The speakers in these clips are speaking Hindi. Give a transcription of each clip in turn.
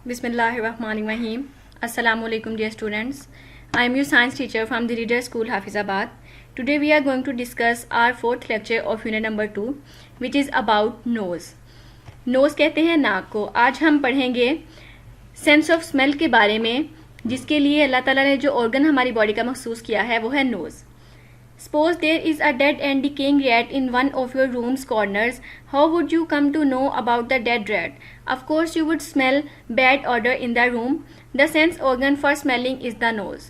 Bismillahirrahmanirrahim. Assalamu alaikum dear students. I am your science teacher from the Reader School Hafizabad. Today we are going to discuss our fourth lecture of unit number 2 which is about nose. Nose कहते हैं नाक को. आज हम पढ़ेंगे सेंस ऑफ स्मेल के बारे में, जिसके लिए अल्लाह ताला ने जो ऑर्गन हमारी बॉडी का मखसूस किया है वो है nose. Suppose there is a dead and decaying rat in one of your room's corners. How would you come to know about the dead rat? Of course, you would smell bad odor in the room. The sense organ for smelling is the nose.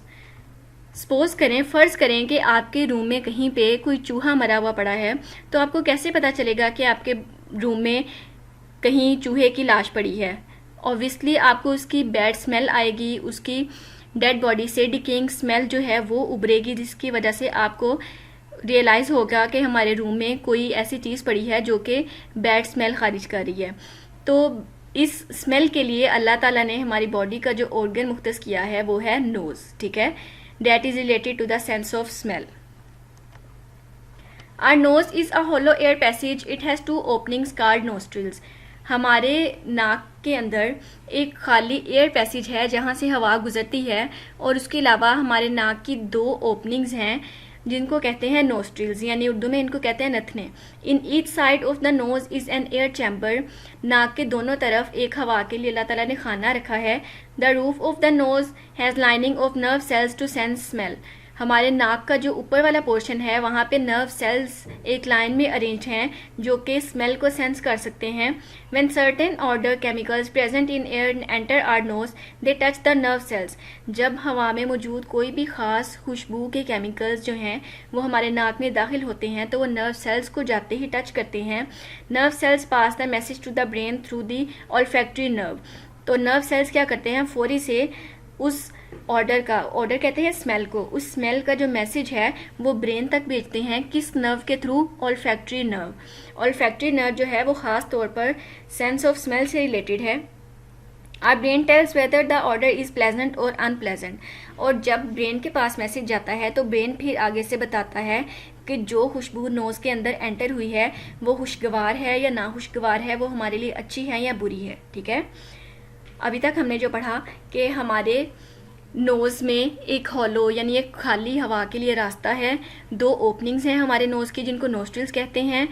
Suppose करें, फ़र्ज़ करें कि आपके रूम में कहीं पे कोई चूहा मरा हुआ पड़ा है, तो आपको कैसे पता चलेगा कि आपके रूम में कहीं चूहे की लाश पड़ी है? ऑब्वियसली आपको उसकी बैड स्मेल आएगी, उसकी डेड बॉडी से डिकेइंग स्मेल जो है वो उभरेगी, जिसकी वजह से आपको रियलाइज़ होगा कि हमारे रूम में कोई ऐसी चीज़ पड़ी है जो कि बैड स्मेल खारिज कर रही है. तो इस स्मेल के लिए अल्लाह ताला ने हमारी बॉडी का जो ऑर्गन मुख्तस किया है वो है नोज़. ठीक है, that is related to the sense of smell. Our nose is a hollow air passage. It has 2 openings called nostrils. हमारे नाक के अंदर एक खाली एयर पैसेज है जहाँ से हवा गुजरती है, और उसके अलावा हमारे नाक की 2 ओपनिंग्स हैं जिनको कहते हैं नोस्ट्रिल्स, यानी उर्दू में इनको कहते हैं नथने. In each side of the nose is an air chamber. नाक के दोनों तरफ एक हवा के लिए अल्लाह ताला ने खाना रखा है. The roof of the nose has lining of nerve cells to sense smell. हमारे नाक का जो ऊपर वाला पोर्शन है वहाँ पे नर्व सेल्स एक लाइन में अरेंज हैं जो कि स्मेल को सेंस कर सकते हैं. When certain odour chemicals present in air enter our nose they touch the nerve cells. जब हवा में मौजूद कोई भी ख़ास खुशबू के केमिकल्स जो हैं वो हमारे नाक में दाखिल होते हैं तो वो नर्व सेल्स को जाते ही टच करते हैं. Nerve cells pass the message to the brain through the olfactory nerve. तो नर्व सेल्स क्या करते हैं, फौरी से उस ऑर्डर कहते हैं स्मेल को, उस स्मेल का जो मैसेज है वो ब्रेन तक भेजते हैं. किस नर्व के थ्रू? Olfactory nerve. ऑल्फैक्टरी नर्व जो है वो ख़ास तौर पर सेंस ऑफ स्मेल से रिलेटेड है. Our brain tells whether the odour is pleasant और अनप्लेजेंट. और जब ब्रेन के पास मैसेज जाता है तो ब्रेन फिर आगे से बताता है कि जो खुशबू नोज़ के अंदर एंटर हुई है वो खुशगवार है या ना खुशगवार है, वो हमारे लिए अच्छी है या बुरी है. ठीक है, अभी तक हमने जो पढ़ा कि हमारे नोज़ में एक हॉलो यानी एक खाली हवा के लिए रास्ता है. 2 ओपनिंग्स हैं हमारे नोज़ की जिनको नोस्ट्रिल्स कहते हैं.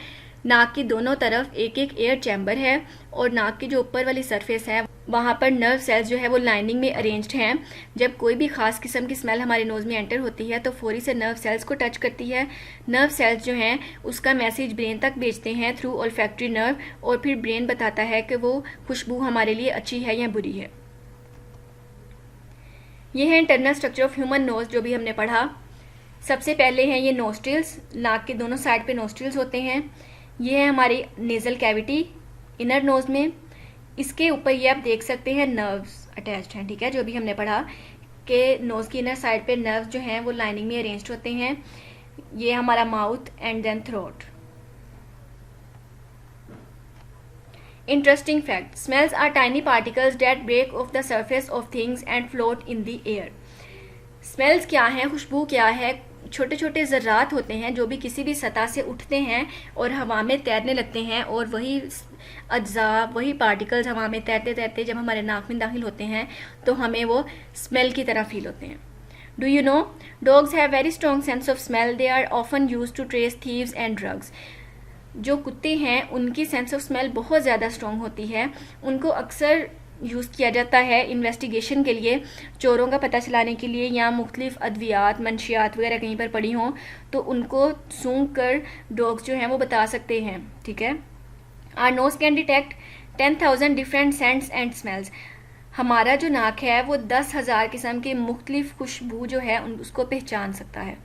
नाक की दोनों तरफ एक एक एयर चैम्बर है, और नाक की जो ऊपर वाली सरफेस है वहाँ पर नर्व सेल्स जो है वो लाइनिंग में अरेंज्ड हैं. जब कोई भी ख़ास किस्म की स्मेल हमारे नोज़ में एंटर होती है तो फौरी से नर्व सेल्स को टच करती है. नर्व सेल्स जो हैं उसका मैसेज ब्रेन तक भेजते हैं थ्रू ऑल्फैक्टरी नर्व, और फिर ब्रेन बताता है कि वो खुशबू हमारे लिए अच्छी है या बुरी है. ये है internal structure of human nose जो भी हमने पढ़ा. सबसे पहले हैं ये नोस्ट्रिल्स. नाक के दोनों साइड पे नोस्ट्रिल्स होते हैं. ये है हमारी नेज़ल कैविटी इनर नोज में. इसके ऊपर ये आप देख सकते हैं नर्व्स अटैच्ड हैं. ठीक है, जो भी हमने पढ़ा कि नोज़ की इनर साइड पे नर्व्स जो हैं वो लाइनिंग में अरेंज्ड होते हैं. ये हमारा mouth and then throat. Interesting fact: smells are tiny particles that break off the surface of things and float in the air. Smells क्या हैं, खुशबू क्या है? छोटे छोटे ज़र्रात होते हैं जो भी किसी भी सतह से उठते हैं और हवा में तैरने लगते हैं, और वही अज्जा, वही पार्टिकल्स हवा में तैरते तैरते जब हमारे नाक में दाखिल होते हैं तो हमें वो स्मेल की तरह फील होते हैं. Do you know? Dogs have very strong sense of smell. They are often used to trace thieves and drugs. जो कुत्ते हैं उनकी सेंस ऑफ स्मेल बहुत ज़्यादा स्ट्रॉन्ग होती है. उनको अक्सर यूज़ किया जाता है इन्वेस्टिगेशन के लिए, चोरों का पता चलाने के लिए, या मुख्तलिफ अद्वियात मंशियात वगैरह कहीं पर पड़ी हों तो उनको सूंघ कर डॉग्स जो हैं वो बता सकते हैं. ठीक है, our nose can detect 10,000 different scents and smells. हमारा जो नाक है वो 10,000 किस्म के मुख्तलिफ खुशबू जो है उसको पहचान सकता है.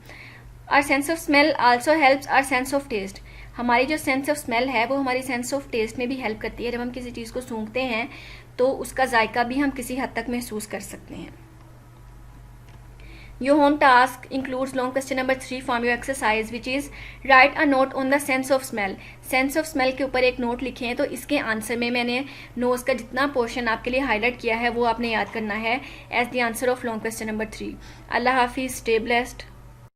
Our sense of smell also helps our sense of taste. हमारी जो सेंस ऑफ स्मेल है वो हमारी सेंस ऑफ टेस्ट में भी हेल्प करती है. जब हम किसी चीज़ को सूंघते हैं तो उसका जायका भी हम किसी हद तक महसूस कर सकते हैं. Your home task includes long question number 3 from your exercise which is right a note on the sense of smell. Sense of smell के ऊपर एक नोट लिखें. तो इसके आंसर में मैंने नोज़ का जितना पोर्शन आपके लिए हाईलाइट किया है वो आपने याद करना है as the answer of long question number 3. अल्लाह हाफिज़, स्टे ब्लेस्ड.